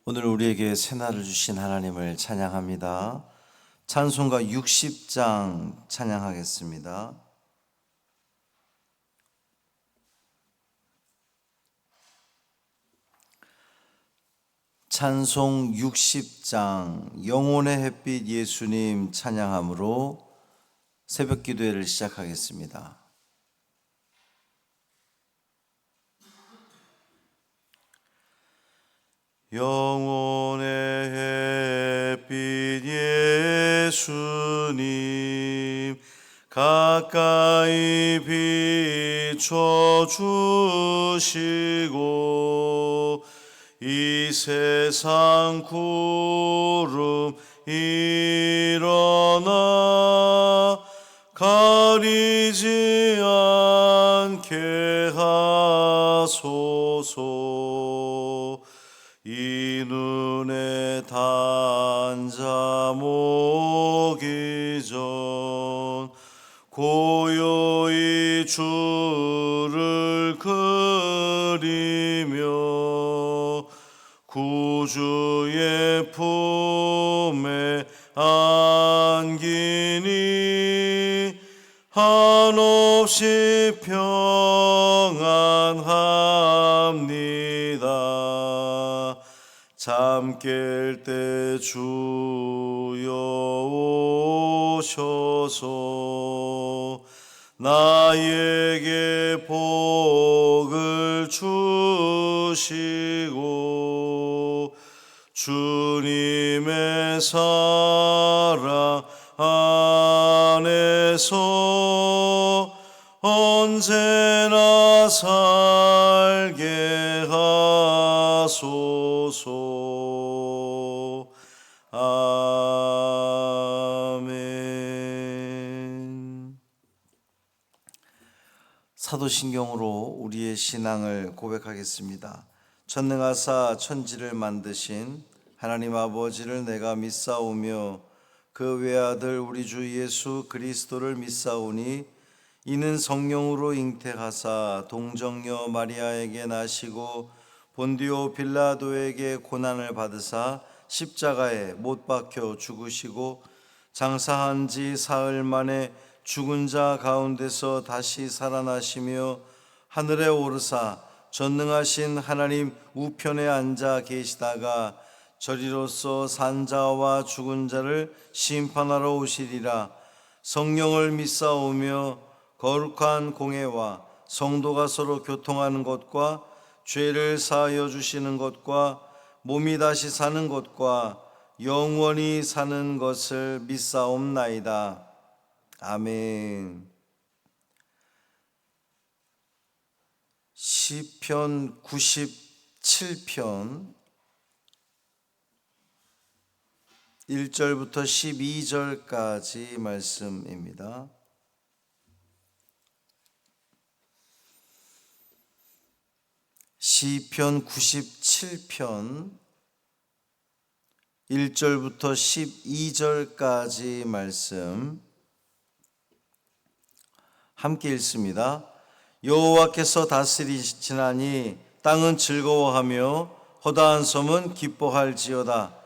오늘 우리에게 새날을 주신 하나님을 찬양합니다. 찬송가 60장 찬양하겠습니다. 찬송 60장 영혼의 햇빛 예수님 찬양함으로 새벽 기도회를 시작하겠습니다. 영혼의 햇빛 예수님 가까이 비춰주시고 이 세상 구름 일어나 가리지 않게 하소서. 이 눈에 단잠 오기 전 고요히 주를 그리며 구주의 품에 안기니 한없이 평안합니다. 잠 깰 때 주여 오셔서 나에게 복을 주시고 주님의 사랑 안에서 언제나 살게 하소서. 아멘. 사도신경으로 우리의 신앙을 고백하겠습니다. 전능하사 천지를 만드신 하나님 아버지를 내가 믿사오며 그 외아들 우리 주 예수 그리스도를 믿사오니 이는 성령으로 잉태하사 동정녀 마리아에게 나시고 본디오 빌라도에게 고난을 받으사 십자가에 못 박혀 죽으시고 장사한 지 사흘 만에 죽은 자 가운데서 다시 살아나시며 하늘에 오르사 전능하신 하나님 우편에 앉아 계시다가 저리로서 산 자와 죽은 자를 심판하러 오시리라. 성령을 믿사오며 거룩한 공회와 성도가 서로 교통하는 것과 죄를 사하여 주시는 것과 몸이 다시 사는 것과 영원히 사는 것을 믿사옵나이다. 아멘. 시편 97편 1절부터 12절까지 말씀입니다. 시편 97편 1절부터 12절까지 말씀 함께 읽습니다. 여호와께서 다스리시나니 땅은 즐거워하며 허다한 섬은 기뻐할지어다.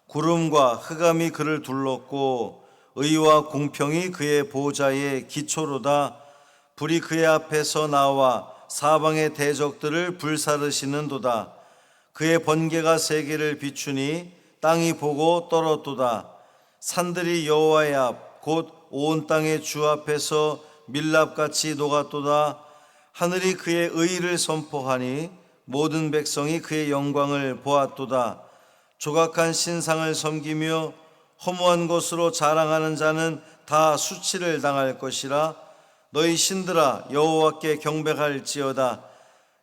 구름과 흑암이 그를 둘렀고 의와 공평이 그의 보좌의 기초로다. 불이 그의 앞에서 나와 사방의 대적들을 불사르시는도다. 그의 번개가 세계를 비추니 땅이 보고 떨었도다. 산들이 여호와의 앞 곧 온 땅의 주 앞에서 밀랍같이 녹았도다. 하늘이 그의 의를 선포하니 모든 백성이 그의 영광을 보았도다. 조각한 신상을 섬기며 허무한 것으로 자랑하는 자는 다 수치를 당할 것이라. 너희 신들아 여호와께 경배할지어다.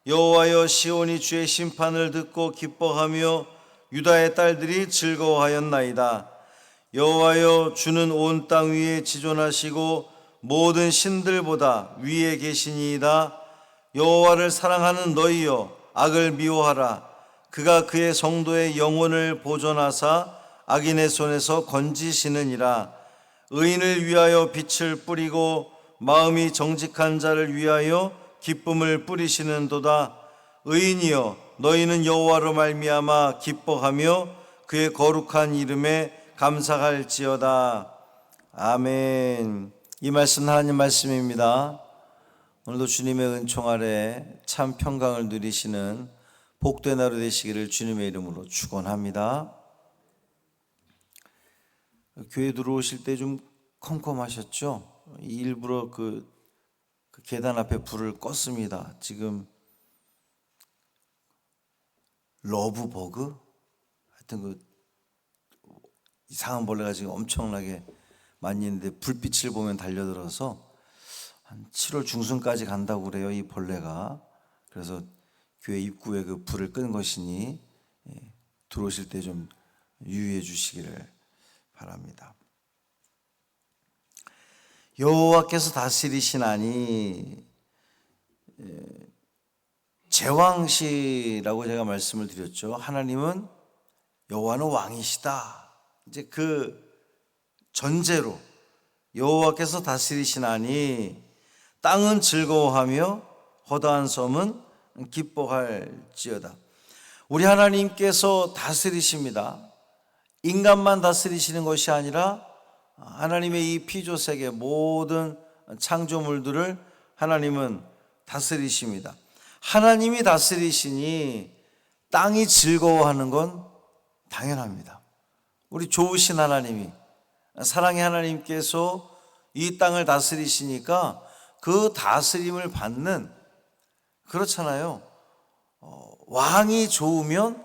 여호와여 시온이 주의 심판을 듣고 기뻐하며 유다의 딸들이 즐거워하였나이다. 여호와여 주는 온 땅 위에 지존하시고 모든 신들보다 위에 계시니이다. 여호와를 사랑하는 너희여 악을 미워하라. 그가 그의 성도의 영혼을 보존하사 악인의 손에서 건지시느니라. 의인을 위하여 빛을 뿌리고 마음이 정직한 자를 위하여 기쁨을 뿌리시는도다. 의인이여 너희는 여호와로 말미암아 기뻐하며 그의 거룩한 이름에 감사할지어다. 아멘. 이 말씀 하나님 말씀입니다. 오늘도 주님의 은총 아래 참 평강을 누리시는 복된 하루 되시기를 주님의 이름으로 축원합니다. 교회 들어오실 때 좀 컴컴하셨죠? 일부러 그 계단 앞에 불을 껐습니다. 지금 러브버그? 하여튼 그 이상한 벌레가 지금 엄청나게 많이 있는데 불빛을 보면 달려들어서 한 7월 중순까지 간다고 그래요, 이 벌레가. 그래서 교회 입구에 그 불을 끈 것이니 들어오실 때 좀 유의해 주시기를 바랍니다. 여호와께서 다스리시나니, 제왕시라고 제가 말씀을 드렸죠. 하나님은 여호와는 왕이시다. 이제 그 전제로 여호와께서 다스리시나니 땅은 즐거워하며 허다한 섬은 기뻐할지어다. 우리 하나님께서 다스리십니다. 인간만 다스리시는 것이 아니라 하나님의 이 피조세계 모든 창조물들을 하나님은 다스리십니다. 하나님이 다스리시니 땅이 즐거워하는 건 당연합니다. 우리 좋으신 하나님이, 사랑의 하나님께서 이 땅을 다스리시니까 그 다스림을 받는, 그렇잖아요. 왕이 좋으면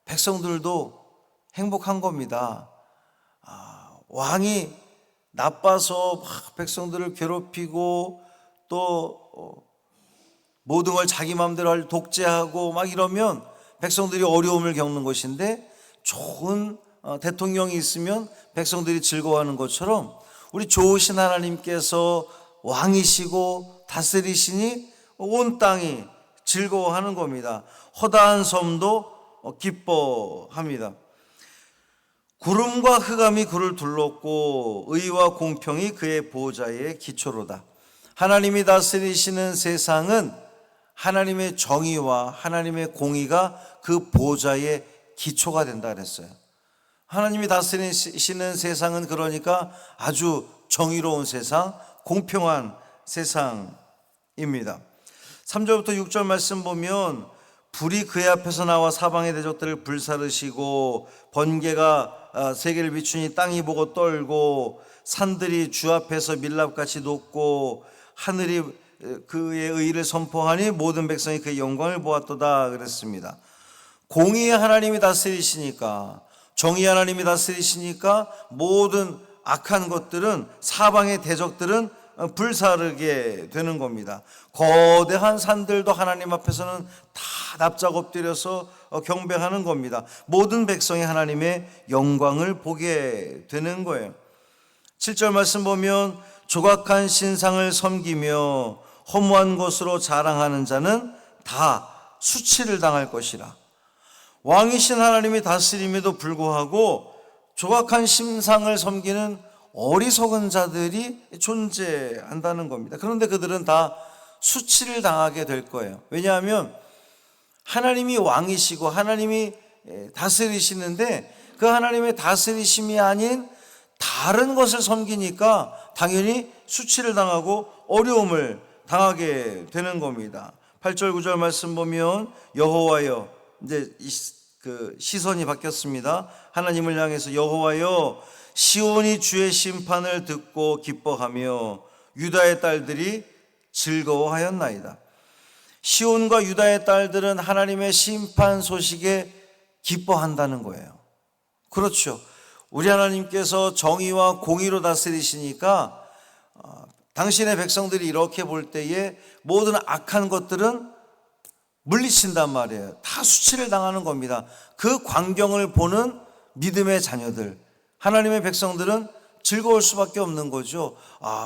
백성들도 행복한 겁니다. 왕이 나빠서 막 백성들을 괴롭히고 또 모든 걸 자기 마음대로 독재하고 막 이러면 백성들이 어려움을 겪는 것인데, 좋은 대통령이 있으면 백성들이 즐거워하는 것처럼 우리 좋으신 하나님께서 왕이시고 다스리시니 온 땅이 즐거워하는 겁니다. 허다한 섬도 기뻐합니다. 구름과 흑암이 그를 둘렀고 의와 공평이 그의 보좌의 기초로다. 하나님이 다스리시는 세상은 하나님의 정의와 하나님의 공의가 그 보좌의 기초가 된다 그랬어요. 하나님이 다스리시는 세상은 그러니까 아주 정의로운 세상, 공평한 세상입니다. 3절부터 6절 말씀 보면, 불이 그의 앞에서 나와 사방의 대적들을 불사르시고 번개가 세계를 비추니 땅이 보고 떨고 산들이 주 앞에서 밀랍같이 녹고 하늘이 그의 의를 선포하니 모든 백성이 그의 영광을 보았도다 그랬습니다. 공의의 하나님이 다스리시니까, 정의 하나님이 다스리시니까 모든 악한 것들은, 사방의 대적들은 불사르게 되는 겁니다. 거대한 산들도 하나님 앞에서는 다 납작 엎드려서 경배하는 겁니다. 모든 백성이 하나님의 영광을 보게 되는 거예요. 7절 말씀 보면, 조각한 신상을 섬기며 허무한 것으로 자랑하는 자는 다 수치를 당할 것이라. 왕이신 하나님이 다스림에도 불구하고 조각한 신상을 섬기는 어리석은 자들이 존재한다는 겁니다. 그런데 그들은 다 수치를 당하게 될 거예요. 왜냐하면 하나님이 왕이시고 하나님이 다스리시는데 그 하나님의 다스리심이 아닌 다른 것을 섬기니까 당연히 수치를 당하고 어려움을 당하게 되는 겁니다. 8절 9절 말씀 보면, 여호와여, 이제 그 시선이 바뀌었습니다. 하나님을 향해서, 여호와여, 시온이 주의 심판을 듣고 기뻐하며 유다의 딸들이 즐거워하였나이다. 시온과 유다의 딸들은 하나님의 심판 소식에 기뻐한다는 거예요. 그렇죠. 우리 하나님께서 정의와 공의로 다스리시니까 당신의 백성들이 이렇게 볼 때에 모든 악한 것들은 물리친단 말이에요. 다 수치를 당하는 겁니다. 그 광경을 보는 믿음의 자녀들, 하나님의 백성들은 즐거울 수밖에 없는 거죠.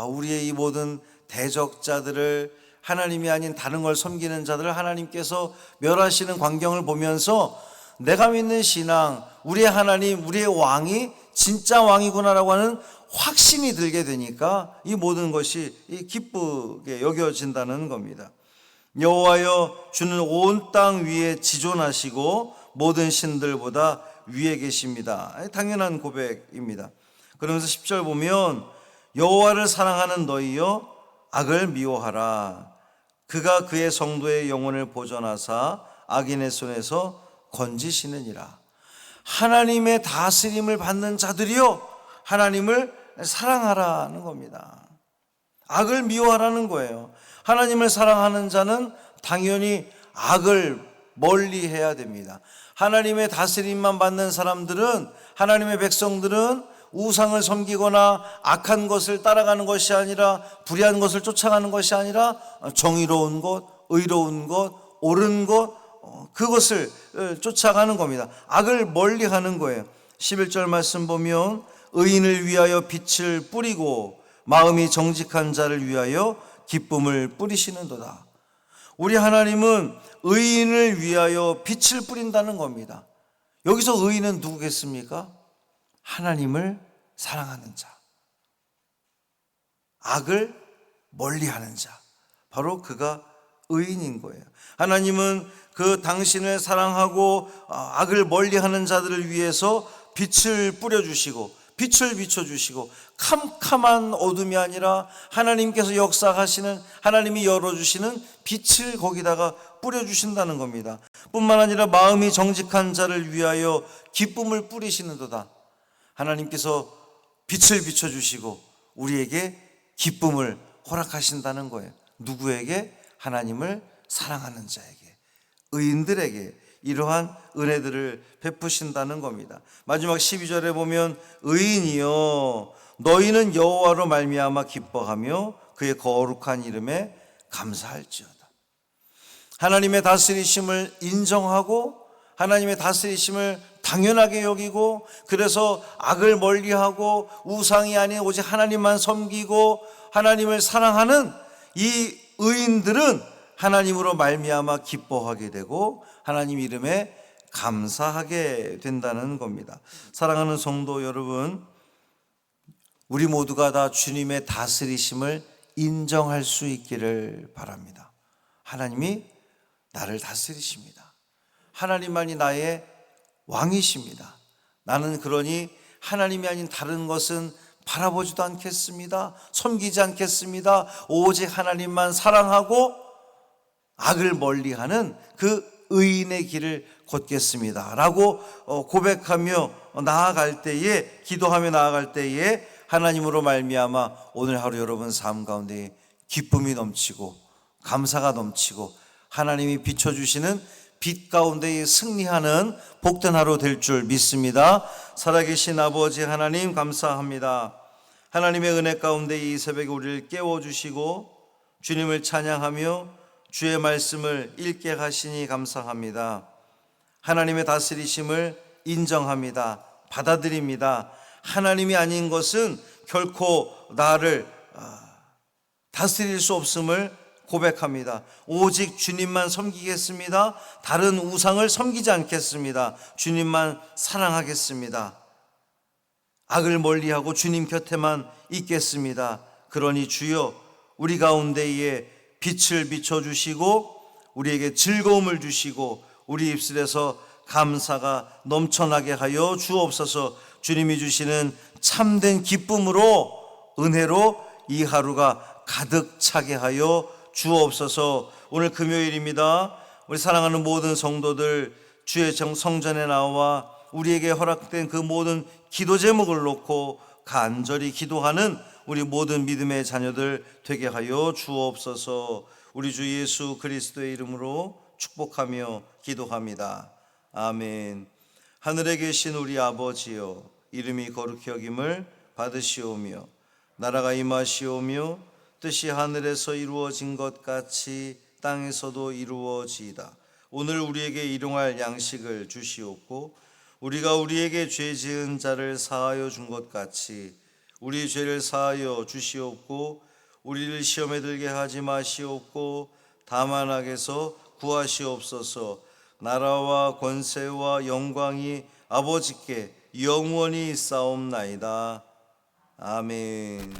우리의 이 모든 대적자들을, 하나님이 아닌 다른 걸 섬기는 자들을 하나님께서 멸하시는 광경을 보면서 내가 믿는 신앙, 우리의 하나님, 우리의 왕이 진짜 왕이구나라고 하는 확신이 들게 되니까 이 모든 것이 기쁘게 여겨진다는 겁니다. 여호와여 주는 온 땅 위에 지존하시고 모든 신들보다 위에 계십니다. 당연한 고백입니다. 그러면서 10절 보면 여호와를 사랑하는 너희여 악을 미워하라. 그가 그의 성도의 영혼을 보존하사 악인의 손에서 건지시느니라. 하나님의 다스림을 받는 자들이여 하나님을 사랑하라는 겁니다. 악을 미워하라는 거예요. 하나님을 사랑하는 자는 당연히 악을 멀리해야 됩니다. 하나님의 다스림만 받는 사람들은, 하나님의 백성들은 우상을 섬기거나 악한 것을 따라가는 것이 아니라, 불의한 것을 쫓아가는 것이 아니라 정의로운 것, 의로운 것, 옳은 것, 그것을 쫓아가는 겁니다. 악을 멀리하는 거예요. 11절 말씀 보면 의인을 위하여 빛을 뿌리고 마음이 정직한 자를 위하여 기쁨을 뿌리시는도다. 우리 하나님은 의인을 위하여 빛을 뿌린다는 겁니다. 여기서 의인은 누구겠습니까? 하나님을 사랑하는 자, 악을 멀리하는 자, 바로 그가 의인인 거예요. 하나님은 그 당신을 사랑하고 악을 멀리하는 자들을 위해서 빛을 뿌려주시고 빛을 비춰주시고 캄캄한 어둠이 아니라 하나님께서 역사하시는, 하나님이 열어주시는 빛을 거기다가 뿌려주신다는 겁니다. 뿐만 아니라 마음이 정직한 자를 위하여 기쁨을 뿌리시는도다. 하나님께서 빛을 비춰주시고 우리에게 기쁨을 허락하신다는 거예요. 누구에게? 하나님을 사랑하는 자에게, 의인들에게 이러한 은혜들을 베푸신다는 겁니다. 마지막 12절에 보면 의인이여 너희는 여호와로 말미암아 기뻐하며 그의 거룩한 이름에 감사할지어다. 하나님의 다스리심을 인정하고 하나님의 다스리심을 당연하게 여기고, 그래서 악을 멀리하고 우상이 아닌 오직 하나님만 섬기고 하나님을 사랑하는 이 의인들은 하나님으로 말미암아 기뻐하게 되고 하나님 이름에 감사하게 된다는 겁니다. 사랑하는 성도 여러분, 우리 모두가 다 주님의 다스리심을 인정할 수 있기를 바랍니다. 하나님이 나를 다스리십니다. 하나님만이 나의 왕이십니다. 나는 그러니 하나님이 아닌 다른 것은 바라보지도 않겠습니다. 섬기지 않겠습니다. 오직 하나님만 사랑하고 악을 멀리하는 그 의인의 길을 걷겠습니다 라고 고백하며 나아갈 때에, 기도하며 나아갈 때에 하나님으로 말미암아 오늘 하루 여러분 삶 가운데 기쁨이 넘치고 감사가 넘치고 하나님이 비춰주시는 빛 가운데 승리하는 복된 하루 될 줄 믿습니다. 살아계신 아버지 하나님 감사합니다. 하나님의 은혜 가운데 이 새벽에 우리를 깨워주시고 주님을 찬양하며 주의 말씀을 읽게 하시니 감사합니다. 하나님의 다스리심을 인정합니다. 받아들입니다. 하나님이 아닌 것은 결코 나를 다스릴 수 없음을 고백합니다. 오직 주님만 섬기겠습니다. 다른 우상을 섬기지 않겠습니다. 주님만 사랑하겠습니다. 악을 멀리하고 주님 곁에만 있겠습니다. 그러니 주여 우리 가운데에 빛을 비춰주시고 우리에게 즐거움을 주시고 우리 입술에서 감사가 넘쳐나게 하여 주옵소서. 주님이 주시는 참된 기쁨으로, 은혜로 이 하루가 가득 차게 하여 주옵소서. 오늘 금요일입니다. 우리 사랑하는 모든 성도들 주의 성전에 나와 우리에게 허락된 그 모든 기도 제목을 놓고 간절히 기도하는 우리 모든 믿음의 자녀들 되게 하여 주옵소서. 우리 주 예수 그리스도의 이름으로 축복하며 기도합니다. 아멘. 하늘에 계신 우리 아버지여, 이름이 거룩히 여김을 받으시오며 나라가 임하시오며 뜻이 하늘에서 이루어진 것 같이 땅에서도 이루어지이다. 오늘 우리에게 일용할 양식을 주시옵고 우리가 우리에게 죄 지은 자를 사하여 준 것 같이 우리 죄를 사하여 주시옵고 우리를 시험에 들게 하지 마시옵고 다만 악에서 구하시옵소서. 나라와 권세와 영광이 아버지께 영원히 있사옵나이다. 아멘.